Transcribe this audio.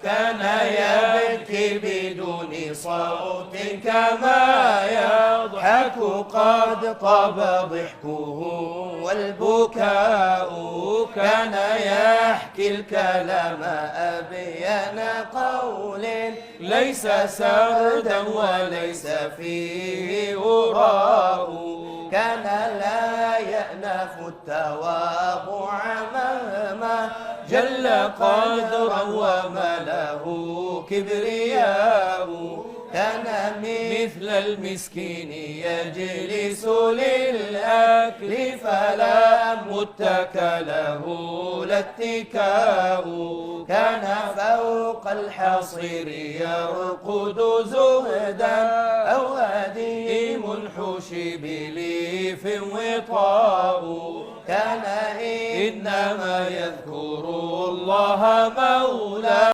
كان يبكي بدون صوت كما يضحك قد طاب ضحكه والبكاء كان يحكي الكلام أبين قول ليس سردا وليس فيه وراء كان لا يأنف التواضع مهما جل قدرا وما له كبرياء كان مثل المسكين يجلس للأكل فلا متكى له لا اتكاء كان فوق الحصير يرقد زهدا أو هديم الحوش بليف وطاء كان إنما يذكر الله مولاه